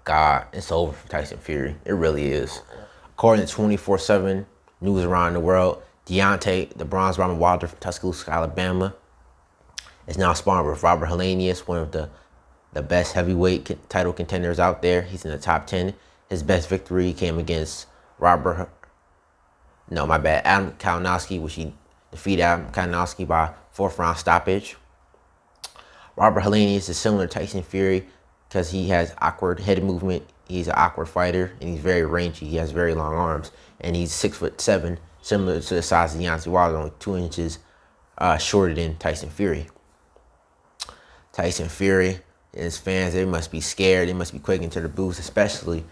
God, it's over for Tyson Fury. It really is. According to 24/7 News around the world, Deontay, the bronze Robert Wilder from Tuscaloosa, Alabama, is now sparring with Robert Helinus, one of the best heavyweight title contenders out there. He's in the top 10. His best victory came against Adam Kalinowski, which he defeated Adam Kalinowski by 4th round stoppage. Robert Helinus is similar to Tyson Fury because he has awkward head movement. He's an awkward fighter, and he's very rangy. He has very long arms, and he's 6'7", similar to the size of Deontay Wilder, only 2 inches shorter than Tyson Fury. Tyson Fury and his fans, they must be scared. They must be quaking to the boots, especially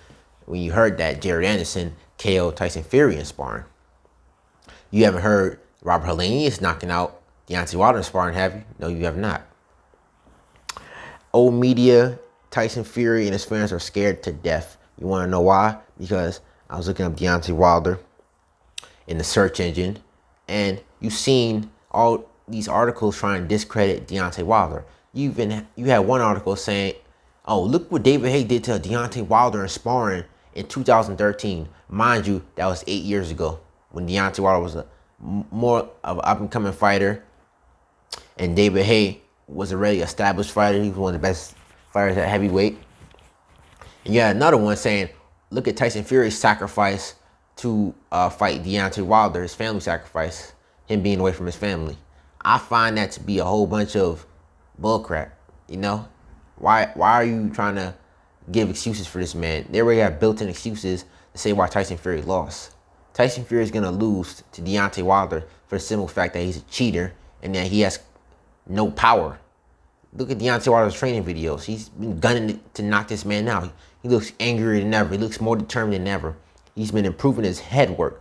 when you heard that Jared Anderson k.o.'d Tyson Fury in sparring. You haven't heard Robert Helinus knocking out Deontay Wilder in sparring, have you? No, you have not. Old media, Tyson Fury and his fans are scared to death. You want to know why? Because I was looking up Deontay Wilder in the search engine, and you've seen all these articles trying to discredit Deontay Wilder. You had one article saying, "Oh, look what David Haye did to Deontay Wilder in sparring in 2013." Mind you, that was 8 years ago when Deontay Wilder was more of an up-and-coming fighter, and David Haye was already an established fighter. He was one of the best fighters at heavyweight. And you had another one saying, "Look at Tyson Fury's sacrifice to fight Deontay Wilder, his family sacrifice, him being away from his family." I find that to be a whole bunch of bullcrap. You know, why are you trying to give excuses for this man? They already have built-in excuses to say why Tyson Fury lost. Tyson Fury is gonna lose to Deontay Wilder for the simple fact that he's a cheater and that he has no power. Look at Deontay Wilder's training videos. He's been gunning to knock this man out. He looks angrier than ever. He looks more determined than ever. He's been improving his head work,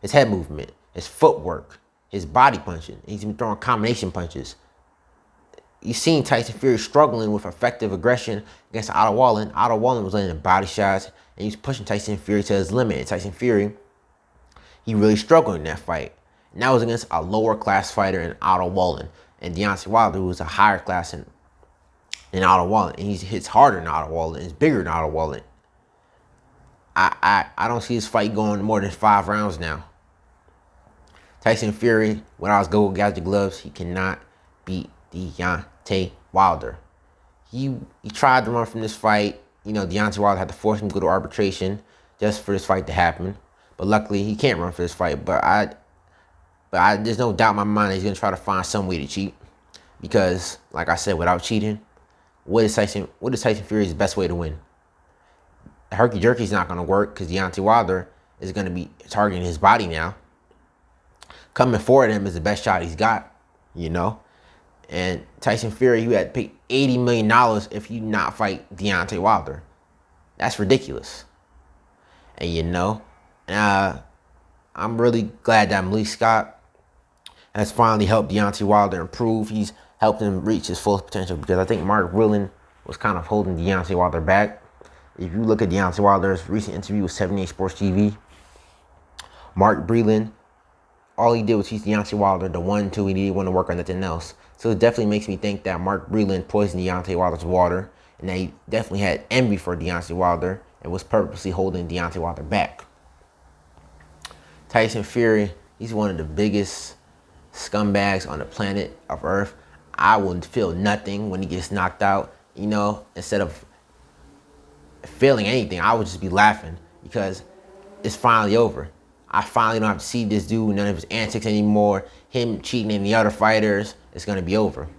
his head movement, his footwork, his body punching. He's been throwing combination punches. You've seen Tyson Fury struggling with effective aggression against Otto Wallin. Otto Wallin was landing body shots, and he's pushing Tyson Fury to his limit. And Tyson Fury, he really struggled in that fight. And that was against a lower class fighter in Otto Wallin. And Deontay Wilder, who was a higher class in Otto Wallin. And he hits harder than Otto Wallin. He's bigger than Otto Wallin. I don't see this fight going more than 5 rounds now. Tyson Fury, without his gold gadget gloves, he cannot beat Deontay Wilder. He tried to run from this fight. You know, Deontay Wilder had to force him to go to arbitration just for this fight to happen. But luckily, he can't run for this fight. But there's no doubt in my mind that he's going to try to find some way to cheat. Because, like I said, without cheating, what is Tyson Fury's best way to win? Herky-jerky is not going to work because Deontay Wilder is going to be targeting his body now. Coming forward at him is the best shot he's got, you know. And Tyson Fury, you had to pay $80 million if you not fight Deontay Wilder. That's ridiculous. And, you know, I'm really glad that Malik Scott has finally helped Deontay Wilder improve. He's helped him reach his full potential because I think Mark Breland was kind of holding Deontay Wilder back. If you look at Deontay Wilder's recent interview with 78 Sports TV, Mark Breland, all he did was teach Deontay Wilder the 1-2. He didn't want to work on nothing else. So it definitely makes me think that Mark Breland poisoned Deontay Wilder's water, and that he definitely had envy for Deontay Wilder and was purposely holding Deontay Wilder back. Tyson Fury, he's one of the biggest scumbags on the planet of Earth. I wouldn't feel nothing when he gets knocked out. You know, instead of feeling anything, I would just be laughing because it's finally over. I finally don't have to see this dude, none of his antics anymore. Him cheating in the other fighters, it's going to be over.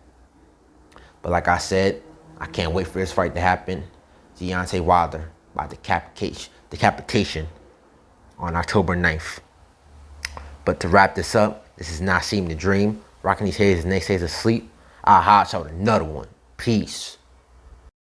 But like I said, I can't wait for this fight to happen. Deontay Wilder by decapitation on October 9th. But to wrap this up, this is Nassim the Dream. Rocking these haters, next days asleep. I'll hot shot another one. Peace.